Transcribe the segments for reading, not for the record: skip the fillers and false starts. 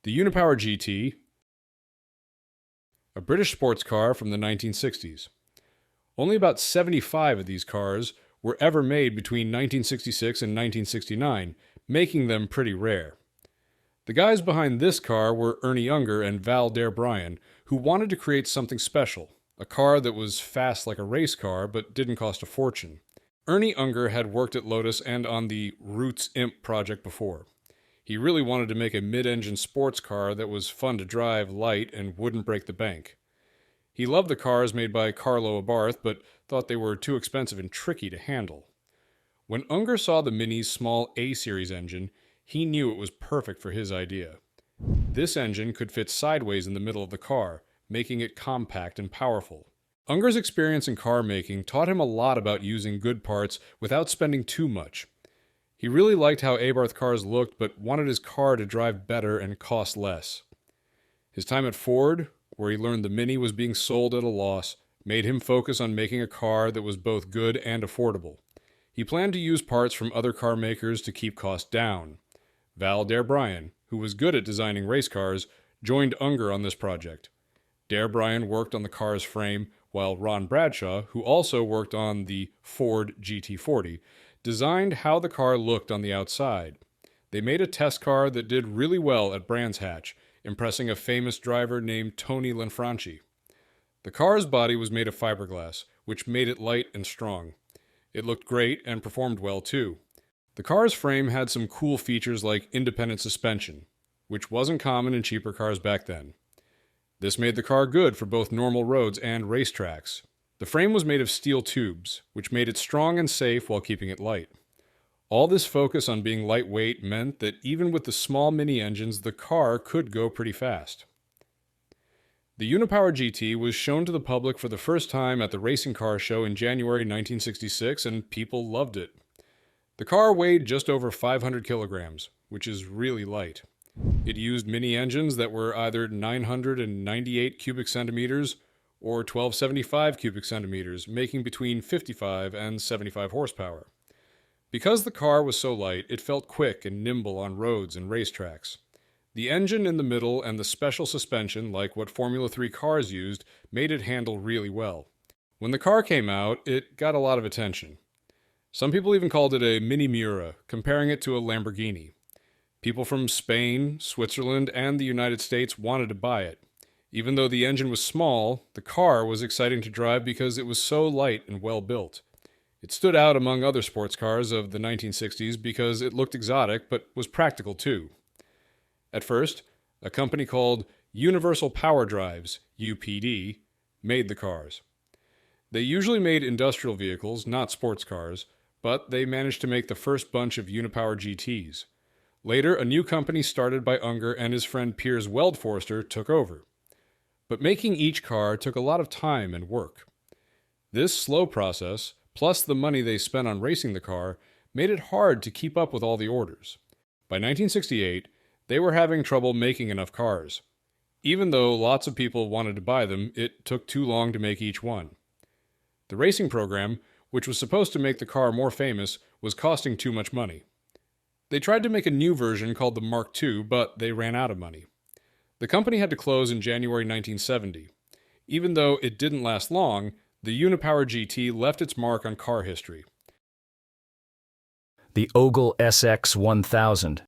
The Unipower GT, a British sports car from the 1960s. Only about 75 of these cars were ever made between 1966 and 1969, making them pretty rare. The guys behind this car were Ernie Unger and Dare-Bryan, who wanted to create something special, a car that was fast like a race car but didn't cost a fortune. Ernie Unger had worked at Lotus and on the Roots Imp project before. He really wanted to make a mid-engine sports car that was fun to drive, light, and wouldn't break the bank. He loved the cars made by Carlo Abarth, but thought they were too expensive and tricky to handle. When Unger saw the Mini's small A-series engine, he knew it was perfect for his idea. This engine could fit sideways in the middle of the car, making it compact and powerful. Unger's experience in car making taught him a lot about using good parts without spending too much. He really liked how Abarth cars looked, but wanted his car to drive better and cost less. His time at Ford, where he learned the Mini was being sold at a loss, made him focus on making a car that was both good and affordable. He planned to use parts from other car makers to keep costs down. Dare-Bryan, who was good at designing race cars, joined Unger on this project. Dare-Bryan worked on the car's frame, while Ron Bradshaw, who also worked on the Ford GT40, designed how the car looked on the outside. They made a test car that did really well at Brands Hatch, impressing a famous driver named Tony Lanfranchi. The car's body was made of fiberglass, which made it light and strong. It looked great and performed well too. The car's frame had some cool features like independent suspension, which wasn't common in cheaper cars back then. This made the car good for both normal roads and racetracks. The frame was made of steel tubes, which made it strong and safe while keeping it light. All this focus on being lightweight meant that even with the small Mini engines, the car could go pretty fast. The Unipower GT was shown to the public for the first time at the Racing Car Show in January 1966, and people loved it. The car weighed just over 500 kilograms, which is really light. It used Mini engines that were either 998 cubic centimeters or 1275 cubic centimeters, making between 55 and 75 horsepower. Because the car was so light, it felt quick and nimble on roads and racetracks. The engine in the middle and the special suspension, like what Formula 3 cars used, made it handle really well. When the car came out, it got a lot of attention. Some people even called it a mini Miura, comparing it to a Lamborghini. People from Spain, Switzerland, and the United States wanted to buy it. Even though the engine was small, the car was exciting to drive because it was so light and well built. It stood out among other sports cars of the 1960s because it looked exotic but was practical too. At first, a company called Universal Power Drives, UPD, made the cars. They usually made industrial vehicles, not sports cars, but they managed to make the first bunch of Unipower GTs. Later, a new company started by Unger and his friend Piers Weldforster took over. But making each car took a lot of time and work. This slow process, plus the money they spent on racing the car, made it hard to keep up with all the orders. By 1968, they were having trouble making enough cars. Even though lots of people wanted to buy them, it took too long to make each one. The racing program, which was supposed to make the car more famous, was costing too much money. They tried to make a new version called the Mark II, but they ran out of money. The company had to close in January 1970. Even though it didn't last long, the Unipower GT left its mark on car history. The Ogle SX1000,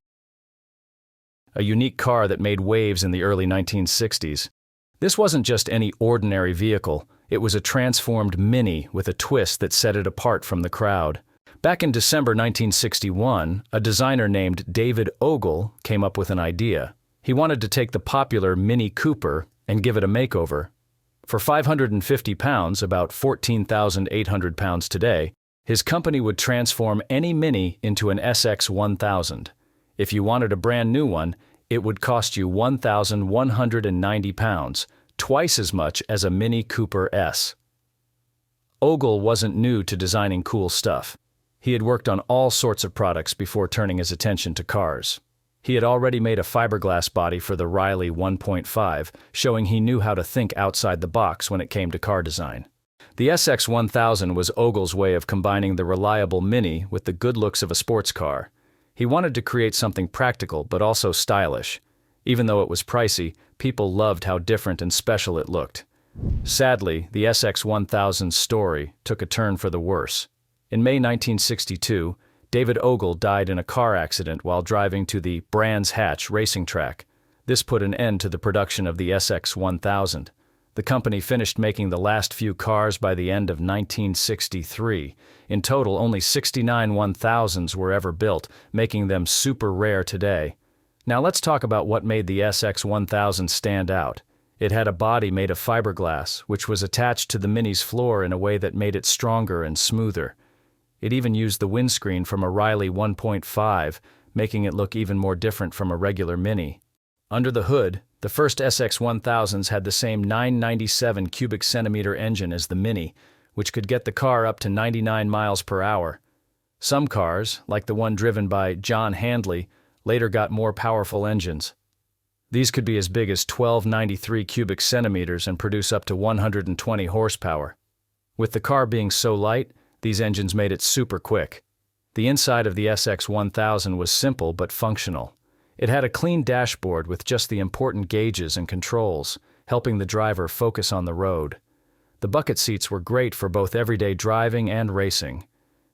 a unique car that made waves in the early 1960s. This wasn't just any ordinary vehicle, it was a transformed Mini with a twist that set it apart from the crowd. Back in December 1961, a designer named David Ogle came up with an idea. He wanted to take the popular Mini Cooper and give it a makeover. For £550, about 14,800 pounds today, his company would transform any Mini into an SX1000. If you wanted a brand new one, it would cost you £1,190, twice as much as a Mini Cooper S. Ogle wasn't new to designing cool stuff. He had worked on all sorts of products before turning his attention to cars. He had already made a fiberglass body for the Riley 1.5, showing he knew how to think outside the box when it came to car design. The SX1000 was Ogle's way of combining the reliable Mini with the good looks of a sports car. He wanted to create something practical but also stylish. Even though it was pricey, people loved how different and special it looked. Sadly, the SX1000's story took a turn for the worse. In May 1962, David Ogle died in a car accident while driving to the Brands Hatch racing track. This put an end to the production of the SX1000. The company finished making the last few cars by the end of 1963. In total, only 69 1000s were ever built, making them super rare today. Now let's talk about what made the SX1000 stand out. It had a body made of fiberglass, which was attached to the Mini's floor in a way that made it stronger and smoother. It even used the windscreen from a Riley 1.5, making it look even more different from a regular Mini. Under the hood, the first SX1000s had the same 997 cubic centimeter engine as the Mini, which could get the car up to 99 miles per hour. Some cars, like the one driven by John Handley, later got more powerful engines. These could be as big as 1293 cubic centimeters and produce up to 120 horsepower. With the car being so light, these engines made it super quick. The inside of the SX1000 was simple but functional. It had a clean dashboard with just the important gauges and controls, helping the driver focus on the road. The bucket seats were great for both everyday driving and racing.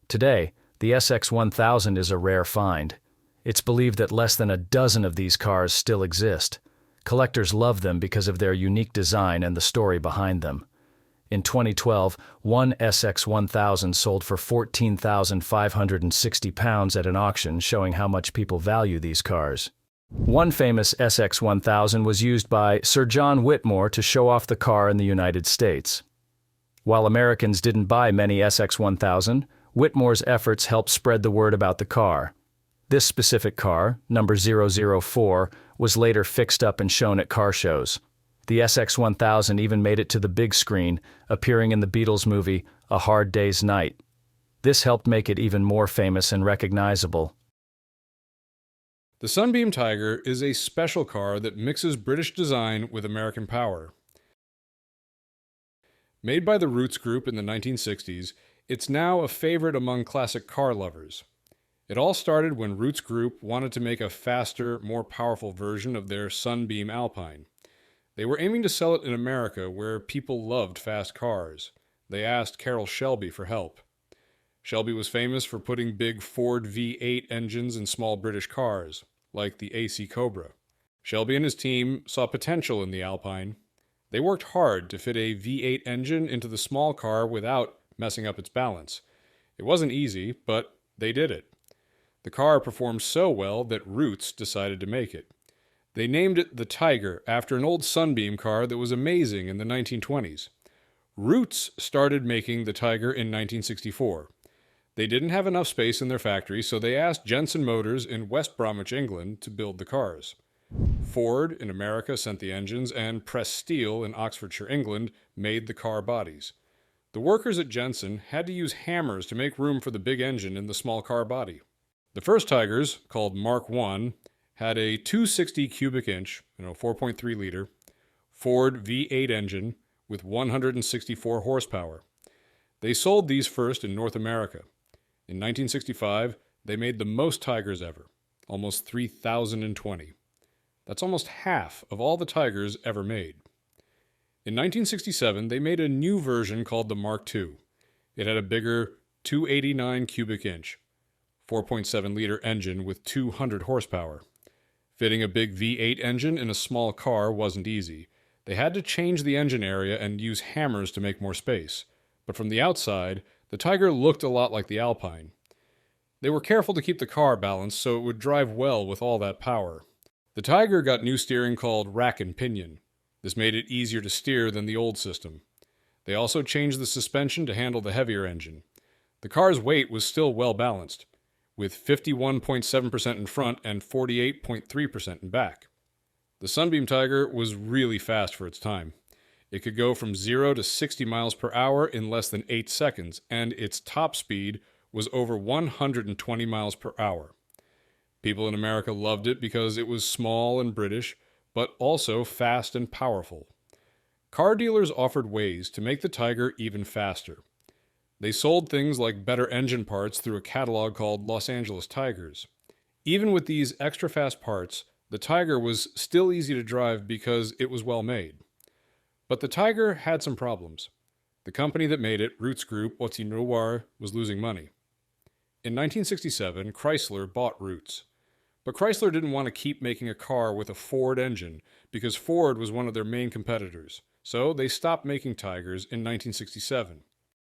Today, the SX1000 is a rare find. It's believed that less than a dozen of these cars still exist. Collectors love them because of their unique design and the story behind them. In 2012, one SX1000 sold for £14,560 at an auction, showing how much people value these cars. One famous SX1000 was used by Sir John Whitmore to show off the car in the United States. While Americans didn't buy many SX1000, Whitmore's efforts helped spread the word about the car. This specific car, number 004, was later fixed up and shown at car shows. The SX1000 even made it to the big screen, appearing in the Beatles movie A Hard Day's Night. This helped make it even more famous and recognizable. The Sunbeam Tiger is a special car that mixes British design with American power. Made by the Roots Group in the 1960s, it's now a favorite among classic car lovers. It all started when Roots Group wanted to make a faster, more powerful version of their Sunbeam Alpine. They were aiming to sell it in America, where people loved fast cars. They asked Carroll Shelby for help. Shelby was famous for putting big Ford V8 engines in small British cars, like the AC Cobra. Shelby and his team saw potential in the Alpine. They worked hard to fit a V8 engine into the small car without messing up its balance. It wasn't easy, but they did it. The car performed so well that Roots decided to make it. They named it the Tiger after an old Sunbeam car that was amazing in the 1920s. Roots started making the Tiger in 1964. They didn't have enough space in their factory, so they asked Jensen Motors in West Bromwich, England, to build the cars. Ford in America sent the engines, and Press Steel in Oxfordshire, England, made the car bodies. The workers at Jensen had to use hammers to make room for the big engine in the small car body. The first Tigers, called Mark I, had a 260 cubic inch, 4.3 liter, Ford V8 engine with 164 horsepower. They sold these first in North America. In 1965, they made the most Tigers ever, almost 3,020. That's almost half of all the Tigers ever made. In 1967, they made a new version called the Mark II. It had a bigger 289 cubic inch, 4.7 liter engine with 200 horsepower. Fitting a big V8 engine in a small car wasn't easy. They had to change the engine area and use hammers to make more space. But from the outside, the Tiger looked a lot like the Alpine. They were careful to keep the car balanced so it would drive well with all that power. The Tiger got new steering called rack and pinion. This made it easier to steer than the old system. They also changed the suspension to handle the heavier engine. The car's weight was still well balanced, with 51.7% in front and 48.3% in back. The Sunbeam Tiger was really fast for its time. It could go from 0 to 60 miles per hour in less than 8 seconds, and its top speed was over 120 miles per hour. People in America loved it because it was small and British, but also fast and powerful. Car dealers offered ways to make the Tiger even faster. They sold things like better engine parts through a catalog called Los Angeles Tigers. Even with these extra fast parts, The Tiger was still easy to drive because it was well made. But the Tiger had some problems. The company that made it, Roots Group, was losing money. In 1967, Chrysler bought Roots. But Chrysler didn't want to keep making a car with a Ford engine because Ford was one of their main competitors. So they stopped making Tigers in 1967.